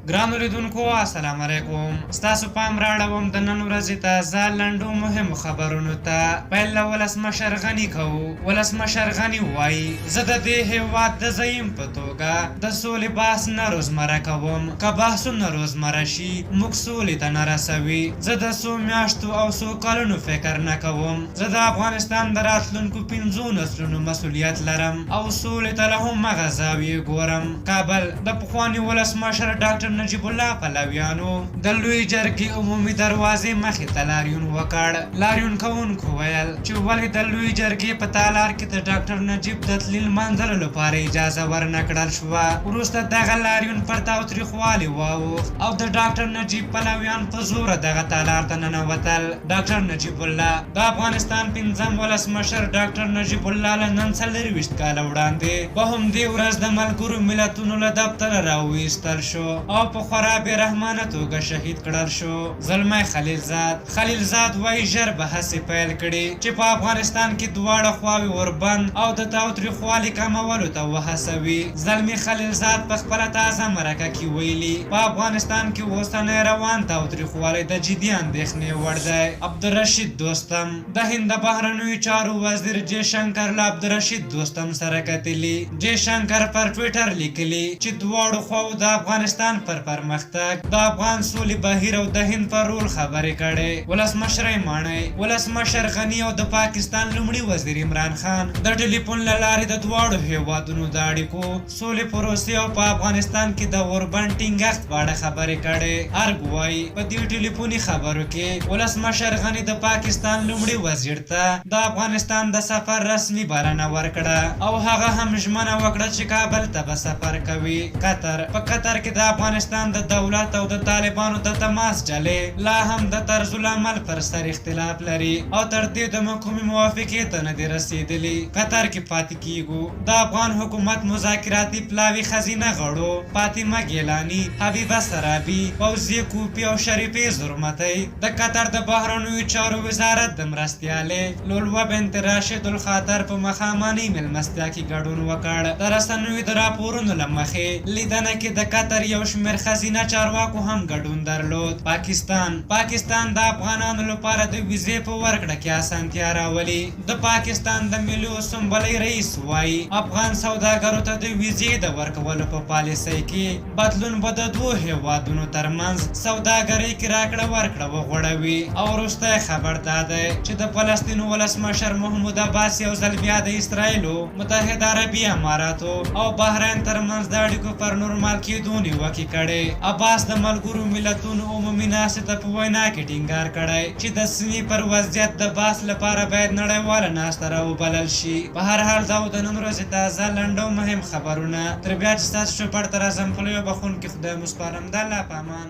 ګرانو لیدونکو السلام علیکم. ستاسو پام راړوم د نن ورځې تازه لنډو مهمو خبرونو ته. پیل له ولسمشر غني کوو. ولسمشر غني وایي زه د دې هېواد د زعیم په توګه د سولې بحث نه روزمره کوم. که بحثونه روزمره شي موږ سولې ته نه رسوي. زه د څو میاشتو او څو کلونو فکر نه کوم. زه د افغانستان د راتلونکو 5 نسلونو مسؤلیت لرم او سولې ته له همغه زاویې ګورم. کابل د پخواني ولسمشر ډاکټر نجیب الله پلویانو د لوی جرګې عمومي دروازې مخې ته لاریون وکړ. لاریون کوونکو ویل چې ولې د لوی جرګې په تالار کې د ډاکټر نجیب د تلین لمانځلو لپاره اجازه ورنه کړل شوه. وروسته دغه لاریون پر تاوتریخوالي واوښت او د ډاکټر نجیب پلویان په زوره دغه تالار ته ننوتل. ډاکټر نجیب الله د افغانستان 5م ولسمشر ډاکټر نجیب الله له نن 24 کاله وړاندې په همدې ورځ د ملګرو ملتونو له دفتره راوایستل شو او په خورا بې رحمانه توګه شهید کړل شو. زلمی خلیلزاد وایي ژر به هڅې پیل کړي چې په افغانستان کې دواړه خواوې وربند او د تاوتریخوالي کمولو ته وهڅوي. زلمی خلیلزاد په خپله تازه مرکه کې ویلي په افغانستان کې اوسنی روان تاوتریخوالی د جدي اندېښنې وړ دی. عبدالرشید دوستم د هند د بهرنیو چارو وزیر جے شنکر له عبدالرشید دوستم سره کتلي. جے شنکر پر ټویټر لیکلي چې دواړو خواو د افغانستان پر پرمختګ د افغان سولې بهیر او د هند پر رول خبرې کړې. ولسمشر ماڼۍ ولسمشر غني او د پاکستان لومړي وزیر عمران خان د ټلیفون له لارې د دواړو هېوادونو د اړیکو سولې پروسې او په افغانستان کې د اوربند ټینګښت په اړه خبرې کړې. ارګ وایي په دې ټلیفوني خبرو کې ولسمشر غني د پاکستان لومړي وزیر ته د افغانستان د سفر رسمي بلنه ورکړه او هغه هم ژمنه وکړه چې کابل ته به سفر کوي. په قطر کې د افغانستان د دولت او د طالبانو د تماس ډلې لا هم د طرز العمل پر سر اختلاف لري او تر دې د محکومې موافقې ته نه دي رسېدلي. قطر کې پاتې کیږو. د افغان حکومت مذاکراتي پلاوي ښځینه غړو فاطمه ګیلاني، حبیبه سرابي، فوزیه کوپي او شریفې زرمتۍ د قطر د بهرنیو چارو وزارت د مرستیالې لولوه بنت راشد الخاطر په مخاماني مېلمستیا کې ګډون وکړ. د رسنیو د راپورونو له مخې لیدنه کې د قطر یو شمېر ښځینه چارواکو هم ګډون درلود. پاکستان د افغانانو لپاره د ویزې په ورکړه کې اسانتیا راولي. د پاکستان د ملي اسمبلۍ رئیس وایي افغان سوداګرو ته د ویزې د ورکولو په پالیسۍ کې بدلون به د دوو هېوادونو ترمنځ سوداګرۍ کې راکړه ورکړه وغوړوي. او وروستی خبر دا دی چې د فلسطین ولسمشر محمود عباس یو ځل بیا د اسرایلو، متحده عربي اماراتو او بحرین ترمنځ د اړیکو پر نورمال کېدو نیوکې کړې. عباس د ملګرو ملتونو عمومي ناستې ته په وینا کې ټینګار کړی چې د سیمې پر وضعیت د بحث لپاره باید نړیواله ناسته راوبلل شي. په هر حال دا د نن ورځې تازه لنډ او مهم خبرونه. تر بیا چې ستاسو چوپړ ته راځم، خولې وبخښونکي خدای مو سپارم. د الله په امان.